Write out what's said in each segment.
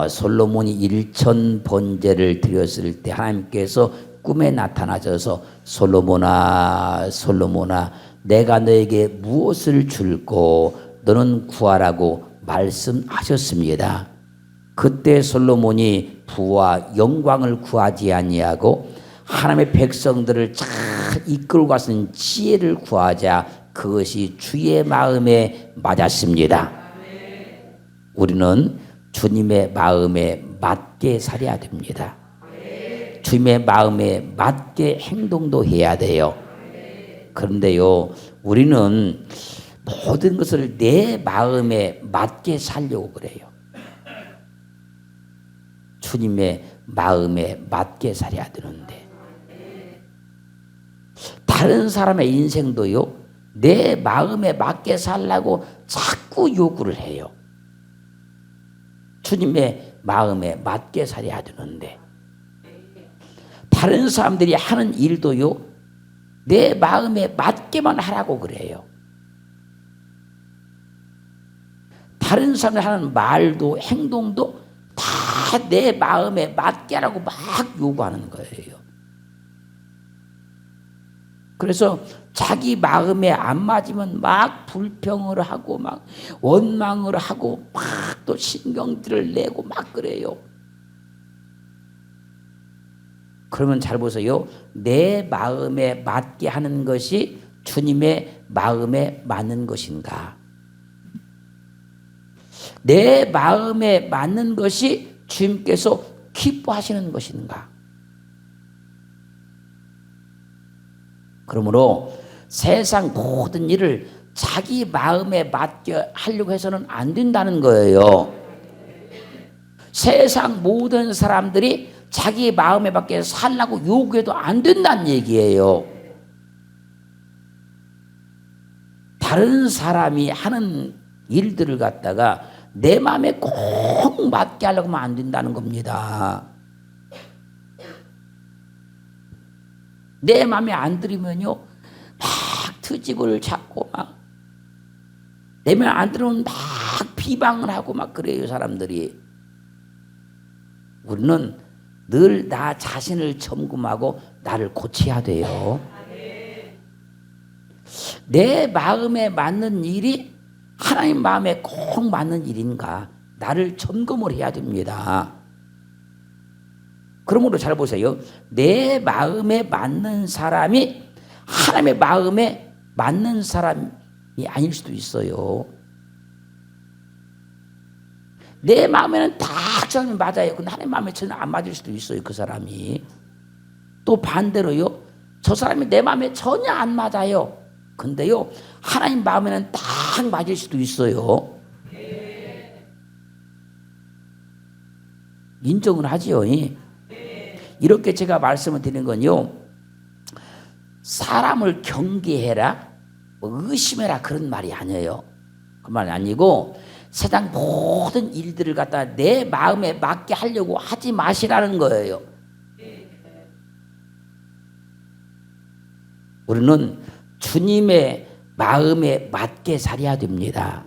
솔로몬이 일천 번제를 드렸을 때 하나님께서 꿈에 나타나셔서 솔로몬아 솔로몬아 내가 너에게 무엇을 줄고 너는 구하라고 말씀하셨습니다. 그때 솔로몬이 부와 영광을 구하지 아니하고 하나님의 백성들을 잘 이끌고 가는 지혜를 구하자 그것이 주의 마음에 맞았습니다. 우리는 주님의 마음에 맞게 살아야 됩니다. 주님의 마음에 맞게 행동도 해야 돼요. 그런데요, 우리는 모든 것을 내 마음에 맞게 살려고 그래요. 주님의 마음에 맞게 살아야 되는데 다른 사람의 인생도요, 내 마음에 맞게 살라고 자꾸 요구를 해요. 주님의 마음에 맞게 살아야 되는데 다른 사람들이 하는 일도요, 내 마음에 맞게만 하라고 그래요. 다른 사람들 하는 말도 행동도 다 내 마음에 맞게 하라고 막 요구하는 거예요. 그래서 자기 마음에 안 맞으면 막 불평을 하고 막 원망을 하고 막 또 신경질을 내고 막 그래요. 그러면 잘 보세요. 내 마음에 맞게 하는 것이 주님의 마음에 맞는 것인가? 내 마음에 맞는 것이 주님께서 기뻐하시는 것인가? 그러므로 세상 모든 일을 자기 마음에 맞게 하려고 해서는 안 된다는 거예요. 세상 모든 사람들이 자기 마음에 맞게 살라고 요구해도 안 된다는 얘기예요. 다른 사람이 하는 일들을 갖다가 내 마음에 꼭 맞게 하려고 하면 안 된다는 겁니다. 내 마음에 안 들으면요, 막 트집을 잡고 막 내 마음에 안 들으면 막 비방을 하고 막 그래요, 사람들이. 우리는 늘 나 자신을 점검하고 나를 고쳐야 돼요. 내 마음에 맞는 일이 하나님 마음에 꼭 맞는 일인가? 나를 점검을 해야 됩니다. 그러므로 잘 보세요. 내 마음에 맞는 사람이 하나님의 마음에 맞는 사람이 아닐 수도 있어요. 내 마음에는 다 그 사람이 맞아요. 근데 하나님 마음에 전혀 안 맞을 수도 있어요, 그 사람이. 또 반대로요, 저 사람이 내 마음에 전혀 안 맞아요. 근데요, 하나님 마음에는 딱 맞을 수도 있어요. 인정을 하지요. 이렇게 제가 말씀을 드리는 건요, 사람을 경계해라, 의심해라 그런 말이 아니에요. 그 말이 아니고 세상 모든 일들을 갖다 내 마음에 맞게 하려고 하지 마시라는 거예요. 우리는 주님의 마음에 맞게 살아야 됩니다.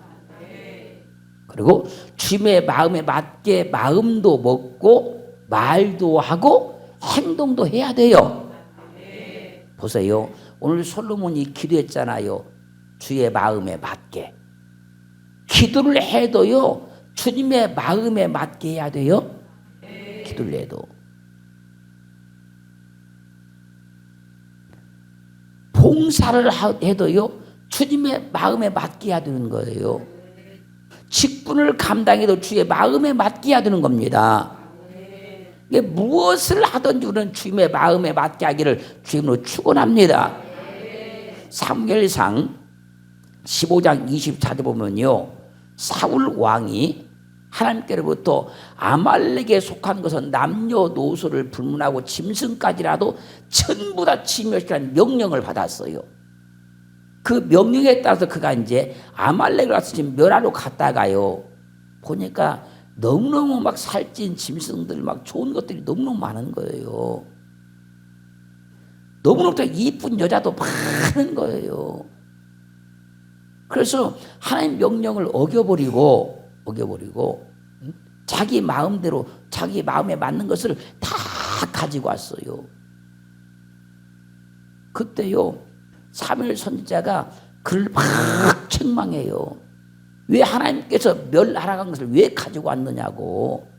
그리고 주님의 마음에 맞게 마음도 먹고 말도 하고 행동도 해야 돼요. 보세요. 오늘 솔로몬이 기도했잖아요. 주의 마음에 맞게. 기도를 해도요, 주님의 마음에 맞게 해야 돼요. 기도를 해도. 봉사를 해도요, 주님의 마음에 맞게 해야 되는 거예요. 직분을 감당해도 주의 마음에 맞게 해야 되는 겁니다. 무엇을 하든지 우리는 주님의 마음에 맞게 하기를 주님으로 축원합니다. 사무엘상 15장 24절 보면요, 사울 왕이 하나님께로부터 아말렉에 속한 것은 남녀노소를 불문하고 짐승까지라도 전부 다 침멸시키라는 명령을 받았어요. 그 명령에 따라서 그가 이제 아말렉을 와서 지금 멸하러 갔다가요, 보니까 너무너무 막 살찐 짐승들, 막 좋은 것들이 너무너무 많은 거예요. 너무너무 이쁜 여자도 많은 거예요. 그래서 하나님 명령을 어겨버리고 자기 마음대로 자기 마음에 맞는 것을 다 가지고 왔어요. 그때요 사무엘 선지자가 그를 막 책망해요. 왜 하나님께서 멸하라는 것을 왜 가지고 왔느냐고,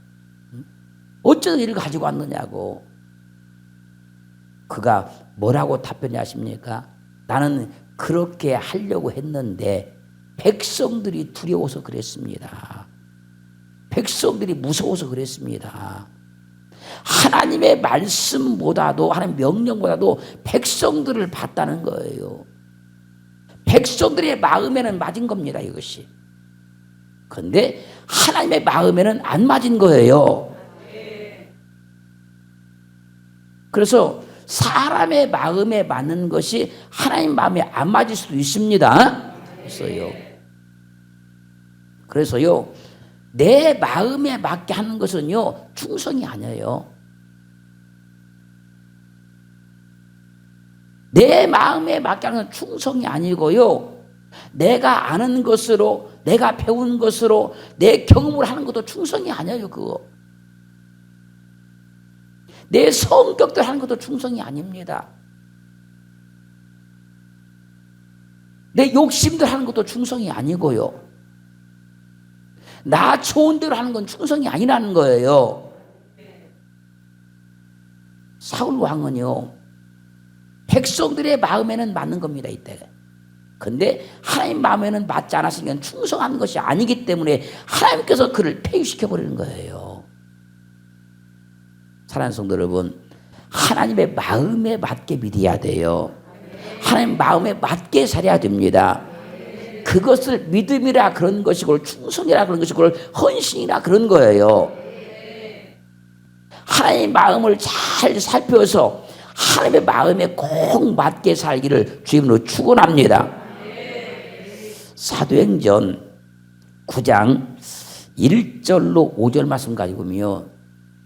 어쩌다 이를 가지고 왔느냐고. 그가 뭐라고 답변하십니까? 나는 그렇게 하려고 했는데 백성들이 두려워서 그랬습니다. 백성들이 무서워서 그랬습니다. 하나님의 말씀보다도, 하나님 명령보다도 백성들을 봤다는 거예요. 백성들의 마음에는 맞은 겁니다, 이것이. 그런데 하나님의 마음에는 안 맞은 거예요. 그래서 사람의 마음에 맞는 것이 하나님 마음에 안 맞을 수도 있습니다. 그래서요 내 마음에 맞게 하는 것은요 충성이 아니에요. 내 마음에 맞게 하는 건 충성이 아니고요, 내가 아는 것으로, 내가 배운 것으로 내 경험을 하는 것도 충성이 아니에요. 그거 내 성격대로 하는 것도 충성이 아닙니다. 내 욕심대로 하는 것도 충성이 아니고요, 나 좋은 대로 하는 건 충성이 아니라는 거예요. 사울 왕은요 백성들의 마음에는 맞는 겁니다, 이때. 근데 하나님 마음에는 맞지 않았으니까 충성하는 것이 아니기 때문에 하나님께서 그를 폐위시켜 버리는 거예요. 사랑하는 성도 여러분, 하나님의 마음에 맞게 믿어야 돼요. 하나님 마음에 맞게 살아야 됩니다. 그것을 믿음이라 그런 것이고, 충성이라 그런 것이고, 헌신이라 그런 거예요. 하나님의 마음을 잘 살펴서 하나님의 마음에 꼭 맞게 살기를 주님으로 축원합니다. 사도행전 9장 1절로 5절 말씀 가지고요.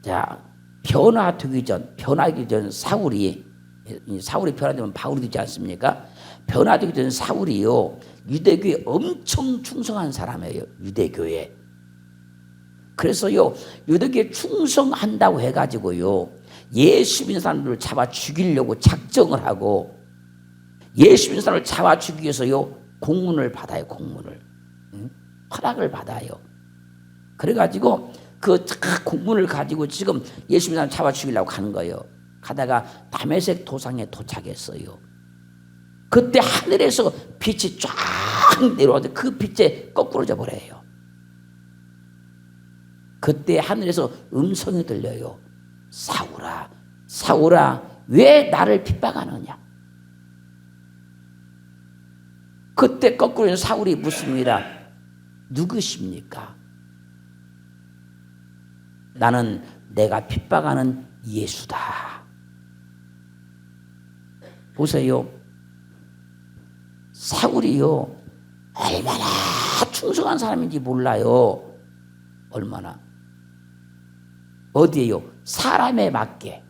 자, 변화되기 전 사울이 변화되면 바울이 되지 않습니까? 변화되기 전 사울이요 유대교에 엄청 충성한 사람이에요. 유대교에. 그래서요 유대교에 충성한다고 해가지고요 예수 믿는 사람들을 잡아 죽이려고 작정을 하고, 예수 믿는 사람을 잡아 죽이기 위해서요 공문을 받아요. 공문을, 허락을 받아요. 그래가지고 그 공문을 가지고 지금 예수 믿는 사람 잡아 죽이려고 가는 거예요. 가다가 다메섹 도상에 도착했어요. 그때 하늘에서 빛이 쫙 내려와서 그 빛에 거꾸로져 버려요. 그때 하늘에서 음성이 들려요. 사울아, 사울아, 왜 나를 핍박하느냐? 그때 거꾸로 사울이 묻습니다. 누구십니까? 나는 내가 핍박하는 예수다. 보세요. 사울이요 얼마나 충성한 사람인지 몰라요. 얼마나. 어디에요? 사람에 맞게,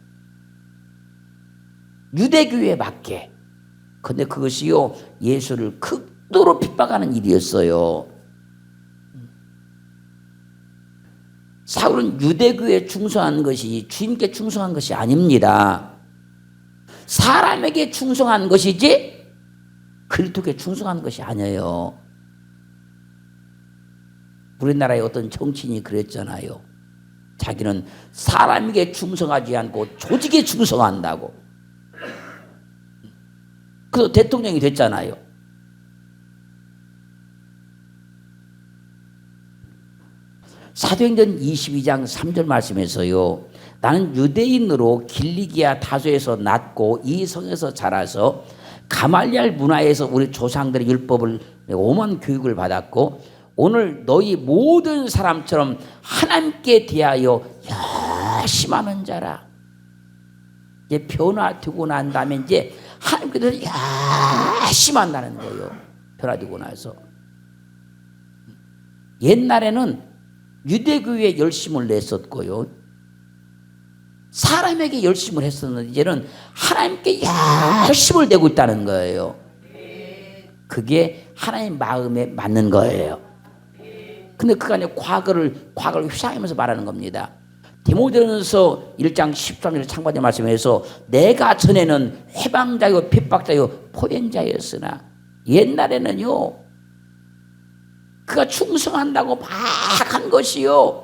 유대교에 맞게. 근데 그것이요 예수를 극도로 핍박하는 일이었어요. 사울은 유대교에 충성한 것이 주님께 충성한 것이 아닙니다. 사람에게 충성한 것이지 그리스도께 충성한 것이 아니에요. 우리나라의 어떤 정치인이 그랬잖아요. 자기는 사람에게 충성하지 않고 조직에 충성한다고. 그래서 대통령이 됐잖아요. 사도행전 22장 3절 말씀에서요 나는 유대인으로 길리기아 다소에서 났고 이 성에서 자라서 가말리알 문화에서 우리 조상들의 율법을 오만 교육을 받았고 오늘 너희 모든 사람처럼 하나님께 대하여 열심하는 자라. 이제 변화되고 난 다음에 이제 하나님께 대해서 열심한다는 거예요. 변화되고 나서. 옛날에는 유대교에 열심을 냈었고요. 사람에게 열심을 했었는데 이제는 하나님께 열심을 내고 있다는 거예요. 그게 하나님 마음에 맞는 거예요. 근데 그가 아니라 과거를 회상하면서 말하는 겁니다. 디모데전서 1장 13절 창반의 말씀에서 내가 전에는 해방자요 핍박자요 포행자였으나 옛날에는요 그가 충성한다고 막 한 것이요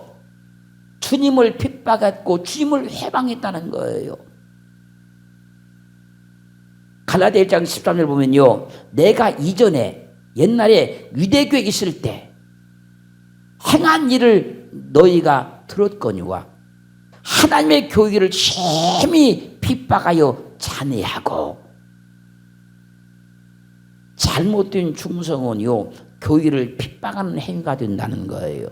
주님을 핍박했고 주님을 해방했다는 거예요. 갈라디아 1장 13절 보면요 내가 이전에 옛날에 유대교에 있을 때 행한 일을 너희가 들었거니와 하나님의 교회를 심히 핍박하여 잔해하고 잘못된 충성은요 교회를 핍박하는 행위가 된다는 거예요.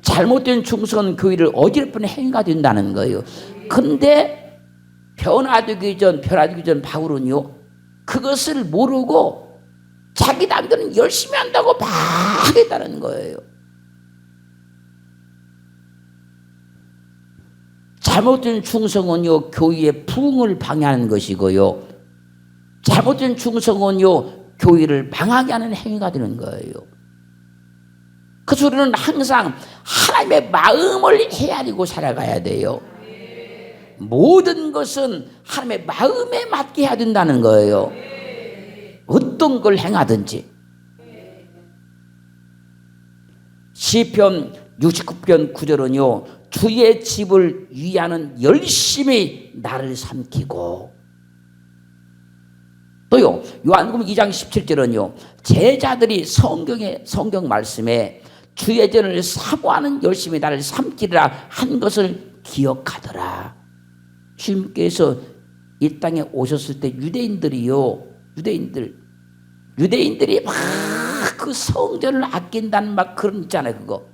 잘못된 충성은 교회를 어지럽히는 행위가 된다는 거예요. 근데 변화되기 전 바울은요 그것을 모르고 자기 남들은 열심히 한다고 막 했다는 거예요. 잘못된 충성은요 교회의 부흥을 방해하는 것이고요 잘못된 충성은요 교회를 망하게 하는 행위가 되는 거예요. 그래서 우리는 항상 하나님의 마음을 헤아리고 살아가야 돼요. 모든 것은 하나님의 마음에 맞게 해야 된다는 거예요. 어떤 걸 행하든지. 시편 69편 9절은요 주의 집을 위하는 열심히 나를 삼키고 또요 요한복음 2장 17절은요 제자들이 성경 말씀에 주의 전을 사모하는 열심히 나를 삼키리라 한 것을 기억하더라. 주님께서 이 땅에 오셨을 때 유대인들이 막 그 성전을 아낀다는 막 그런 있잖아요. 그거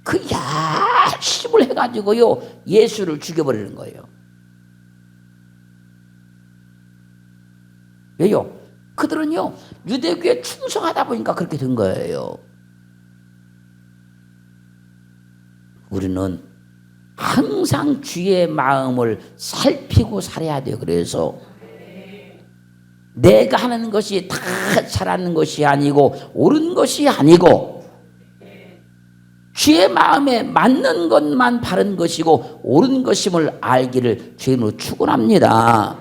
그 열심을 해가지고요 예수를 죽여버리는 거예요. 왜요? 그들은요 유대교에 충성하다 보니까 그렇게 된 거예요. 우리는 항상 주의 마음을 살피고 살아야 돼요. 그래서 내가 하는 것이 다 잘하는 것이 아니고 옳은 것이 아니고 주의 마음에 맞는 것만 바른 것이고 옳은 것임을 알기를 주님으로 축원합니다.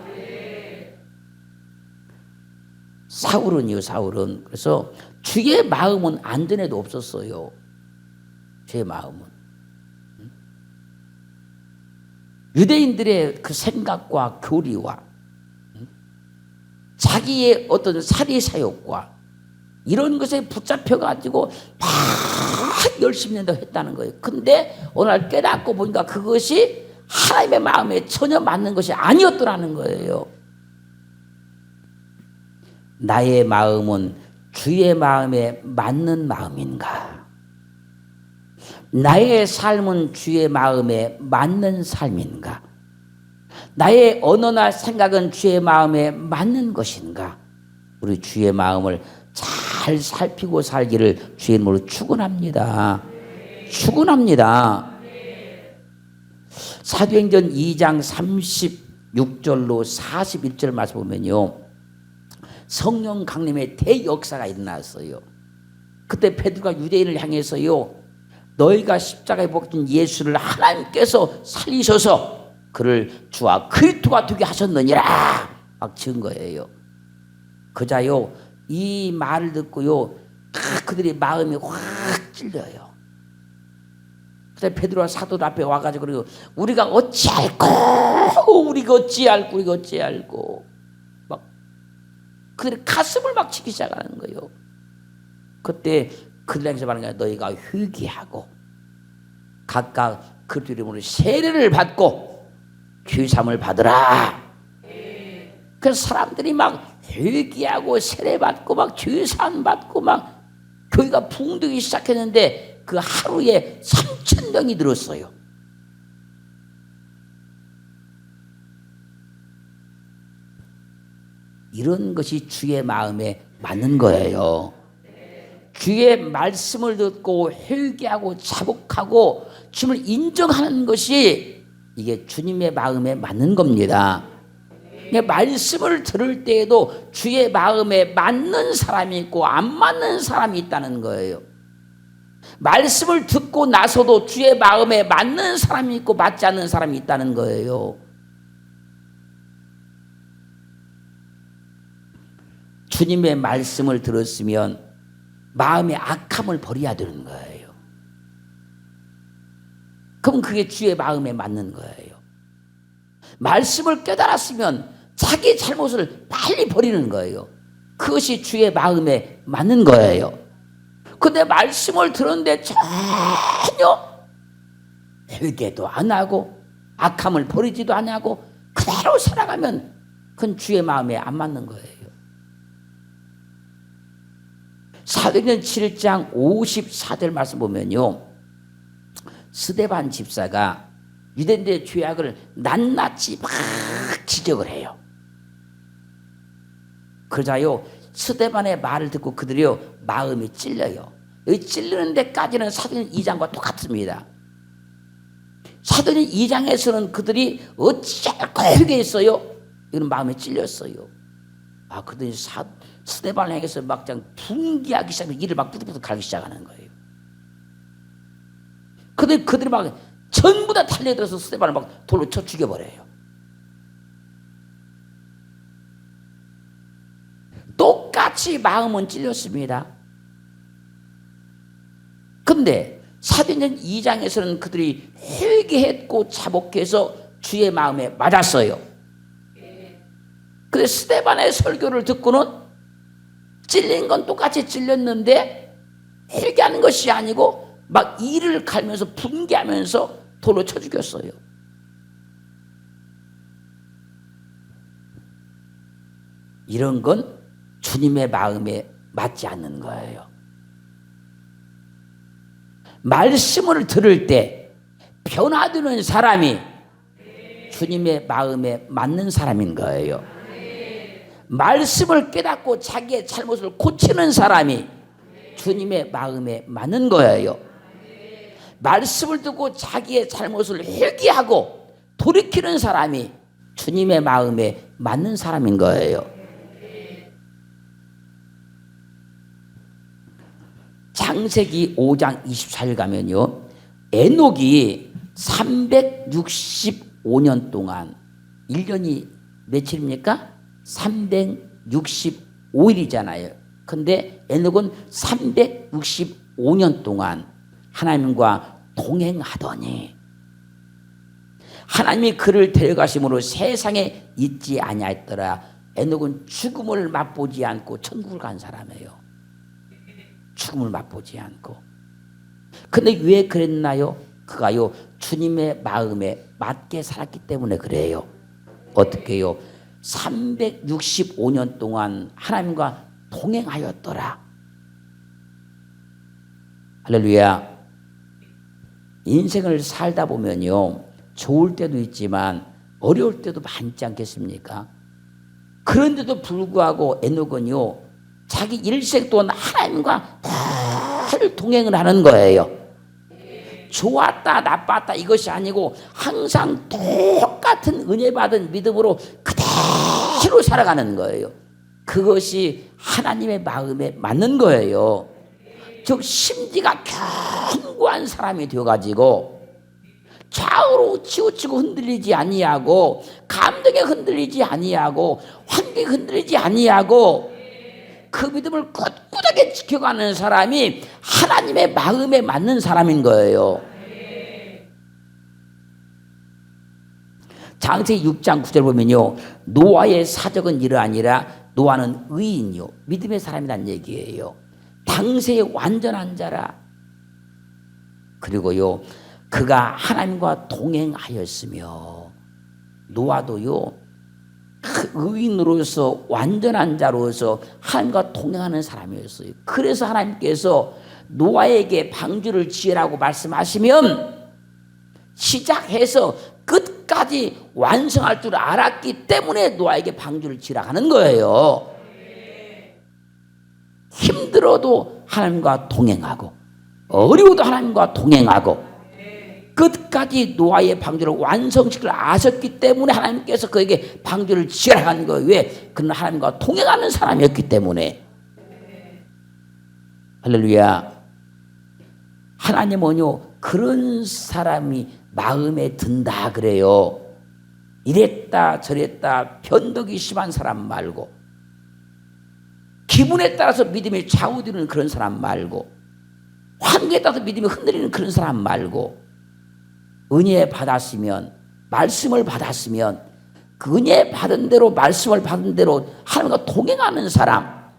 사울은 그래서 주의 마음은 안전에도 없었어요. 주의 마음은 유대인들의 그 생각과 교리와 자기의 어떤 사리사욕과 이런 것에 붙잡혀가지고 막 열심히 한다고 했다는 거예요. 근데 어느 날 깨닫고 보니까 그것이 하나님의 마음에 전혀 맞는 것이 아니었더라는 거예요. 나의 마음은 주의 마음에 맞는 마음인가? 나의 삶은 주의 마음에 맞는 삶인가? 나의 언어나 생각은 주의 마음에 맞는 것인가? 우리 주의 마음을 잘 살피고 살기를 주의 이름으로 축원합니다. 축원합니다. 사도행전 2장 36절로 41절 말씀 보면요 성령 강림의 대역사가 일어났어요. 그때 베드로가 유대인을 향해서요 너희가 십자가에 못 박힌 예수를 하나님께서 살리셔서 그를 주와 그리스도가 되게 하셨느니라 막 지은 거예요. 그자요 이 말을 듣고요 그들의 마음이 확 찔려요. 그때 베드로와 사도들 앞에 와가지고 그리고 우리가 어찌할꼬 막 그들의 가슴을 막 치기 시작하는 거예요. 그때 그들 향해서 말하는 거야. 너희가 회개하고 각각 그리스도 이름으로 세례를 받고 죄사함을 받으라. 그래서 사람들이 막 회개하고 세례 받고 막 죄사함 받고 막 교회가 부흥되기 시작했는데 그 하루에 3,000명이 늘었어요. 이런 것이 주의 마음에 맞는 거예요. 주의 말씀을 듣고 회개하고 자복하고 주님을 인정하는 것이 이게 주님의 마음에 맞는 겁니다. 말씀을 들을 때에도 주의 마음에 맞는 사람이 있고 안 맞는 사람이 있다는 거예요. 말씀을 듣고 나서도 주의 마음에 맞는 사람이 있고 맞지 않는 사람이 있다는 거예요. 주님의 말씀을 들었으면 마음의 악함을 버려야 되는 거예요. 그럼 그게 주의 마음에 맞는 거예요. 말씀을 깨달았으면 자기 잘못을 빨리 버리는 거예요. 그것이 주의 마음에 맞는 거예요. 근데 말씀을 들었는데 전혀 회개도 안 하고 악함을 버리지도 안 하고 그대로 살아가면 그건 주의 마음에 안 맞는 거예요. 사도행전 7장 54절 말씀 보면요, 스데반 집사가 유대인들의 죄악을 낱낱이 막 지적을 해요. 그러자요 스데반의 말을 듣고 그들이요 마음이 찔려요. 여기 찔리는 데까지는 사도행전 2장과 똑같습니다. 사도행전 2장에서는 그들이 어찌할까 회개했어요. 이건 마음에 찔렸어요. 그들이 스데반을 향해서 막 분기하기 시작하면 이를 막 부득부득 갈기 시작하는 거예요. 그들이 막 전부 다 달려들어서 스데반을 막 돌로 쳐 죽여버려요. 똑같이 마음은 찔렸습니다. 근데 사도행전 2장에서는 그들이 회개했고 자복해서 주의 마음에 맞았어요. 근데 스데반의 설교를 듣고는 찔린 건 똑같이 찔렸는데 회개하는 것이 아니고 막 이를 갈면서 분개하면서 돌로 쳐 죽였어요. 이런 건 주님의 마음에 맞지 않는 거예요. 말씀을 들을 때 변화되는 사람이 주님의 마음에 맞는 사람인 거예요. 말씀을 깨닫고 자기의 잘못을 고치는 사람이 주님의 마음에 맞는 거예요. 말씀을 듣고 자기의 잘못을 회개하고 돌이키는 사람이 주님의 마음에 맞는 사람인 거예요. 창세기 5장 24절 가면요, 에녹이 365년 동안 1년이 며칠입니까? 365일이잖아요. 근데 에녹은 365년 동안 하나님과 동행하더니 하나님이 그를 데려가심으로 세상에 있지 아니하였더라. 에녹은 죽음을 맛보지 않고 천국을 간 사람이에요. 죽음을 맛보지 않고. 근데 왜 그랬나요? 그가요 주님의 마음에 맞게 살았기 때문에 그래요. 어떻게요? 365년 동안 하나님과 동행하였더라. 할렐루야. 인생을 살다 보면요 좋을 때도 있지만 어려울 때도 많지 않겠습니까? 그런데도 불구하고 에녹은요 자기 일생 동안 하나님과 늘 동행을 하는 거예요. 좋았다 나빴다 이것이 아니고 항상 똑같은 은혜 받은 믿음으로 그대로 살아가는 거예요. 그것이 하나님의 마음에 맞는 거예요. 즉 심지가 견고한 사람이 되어가지고 좌우로 치우치고 흔들리지 아니하고 감동에 흔들리지 아니하고 환경에 흔들리지 아니하고 그 믿음을 꿋꿋하게 지켜가는 사람이 하나님의 마음에 맞는 사람인 거예요. 창세기 6장 9절 보면요 노아의 사적은 이러하니라. 노아는 의인이요 믿음의 사람이란 얘기예요. 당세의 완전한 자라. 그리고요 그가 하나님과 동행하였으며 노아도요 그 의인으로서 완전한 자로서 하나님과 동행하는 사람이었어요. 그래서 하나님께서 노아에게 방주를 지으라고 말씀하시면 시작해서 끝까지 완성할 줄 알았기 때문에 노아에게 방주를 지으라 하는 거예요. 힘들어도 하나님과 동행하고 어려워도 하나님과 동행하고 끝까지 노아의 방주를 완성시키려 아셨기 때문에 하나님께서 그에게 방주를 지으라 하는 거예요. 왜? 그는 하나님과 동행하는 사람이었기 때문에. 할렐루야. 하나님은요 그런 사람이 마음에 든다 그래요. 이랬다 저랬다 변덕이 심한 사람 말고, 기분에 따라서 믿음이 좌우되는 그런 사람 말고, 환경에 따라서 믿음이 흔들리는 그런 사람 말고, 은혜 받았으면, 말씀을 받았으면 그 은혜 받은 대로 말씀을 받은 대로 하나님과 동행하는 사람,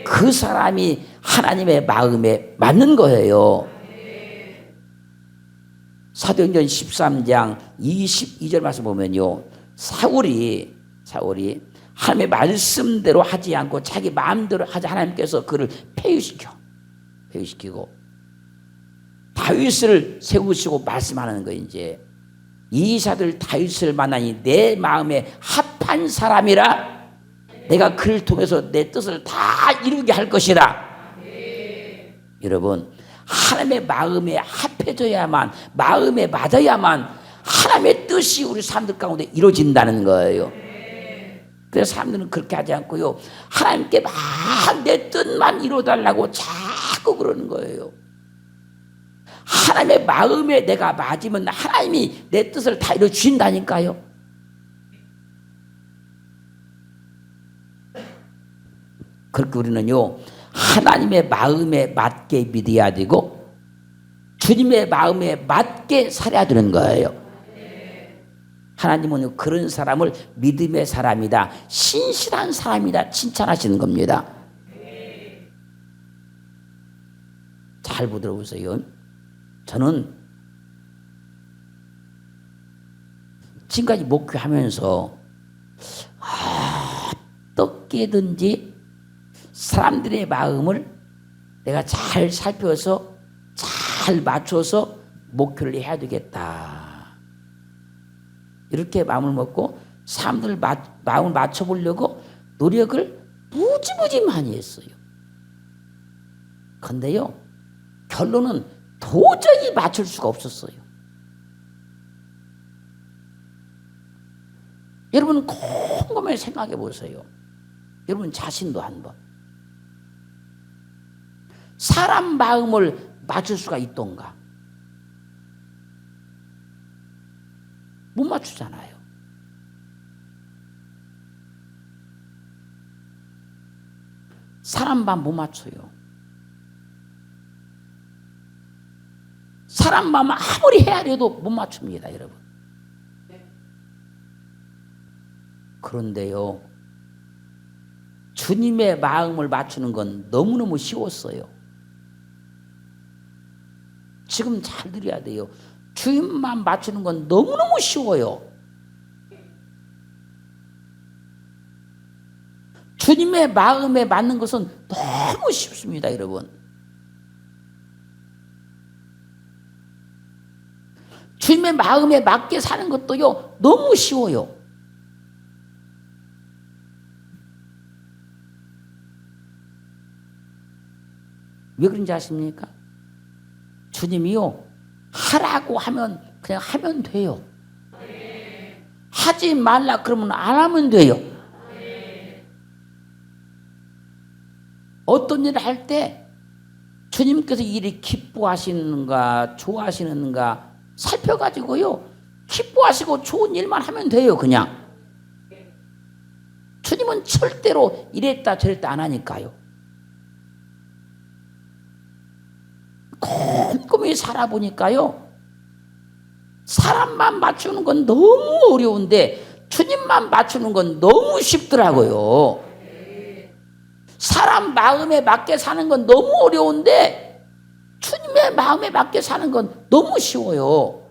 그 사람이 하나님의 마음에 맞는 거예요. 사도행전 13장 22절 말씀 보면요, 사울이 하나님의 말씀대로 하지 않고 자기 마음대로 하자 하나님께서 그를 폐위시키고 다윗을 세우시고 말씀하는 거예요. 이제 이 자들 다윗을 만나니 내 마음에 합한 사람이라 내가 그를 통해서 내 뜻을 다 이루게 할 것이라. 여러분, 하나님의 마음에 합해져야만, 마음에 맞아야만 하나님의 뜻이 우리 사람들 가운데 이루어진다는 거예요. 그래서 사람들은 그렇게 하지 않고요, 하나님께 막 내 뜻만 이루어달라고 자꾸 그러는 거예요. 하나님의 마음에 내가 맞으면 하나님이 내 뜻을 다 이루어 주신다니까요. 그렇게 우리는요 하나님의 마음에 맞게 믿어야 되고 주님의 마음에 맞게 살아야 되는 거예요. 하나님은 그런 사람을 믿음의 사람이다, 신실한 사람이다 칭찬하시는 겁니다. 잘 들어보세요. 저는 지금까지 목회하면서 어떻게든지 사람들의 마음을 내가 잘 살펴서 잘 맞춰서 목표를 해야 되겠다, 이렇게 마음을 먹고 사람들 마음을 맞춰보려고 노력을 무지무지 많이 했어요. 그런데요 결론은 도저히 맞출 수가 없었어요. 여러분 곰곰이 생각해 보세요. 여러분 자신도 한번 사람 마음을 맞출 수가 있던가? 못 맞추잖아요. 사람 마음 못 맞춰요. 사람 마음 아무리 헤아려도 못 맞춥니다, 여러분. 그런데요 주님의 마음을 맞추는 건 너무너무 쉬웠어요. 지금 잘 들어야 돼요. 주님만 맞추는 건 너무너무 쉬워요. 주님의 마음에 맞는 것은 너무 쉽습니다, 여러분. 주님의 마음에 맞게 사는 것도요 너무 쉬워요. 왜 그런지 아십니까? 주님이요 하라고 하면 그냥 하면 돼요. 하지 말라 그러면 안 하면 돼요. 어떤 일을 할 때 주님께서 일이 기뻐하시는가 좋아하시는가 살펴가지고요 기뻐하시고 좋은 일만 하면 돼요. 그냥 주님은 절대로 이랬다 저랬다 안 하니까요. 꼼꼼히 살아보니까요 사람만 맞추는 건 너무 어려운데 주님만 맞추는 건 너무 쉽더라고요. 사람 마음에 맞게 사는 건 너무 어려운데 주님의 마음에 맞게 사는 건 너무 쉬워요.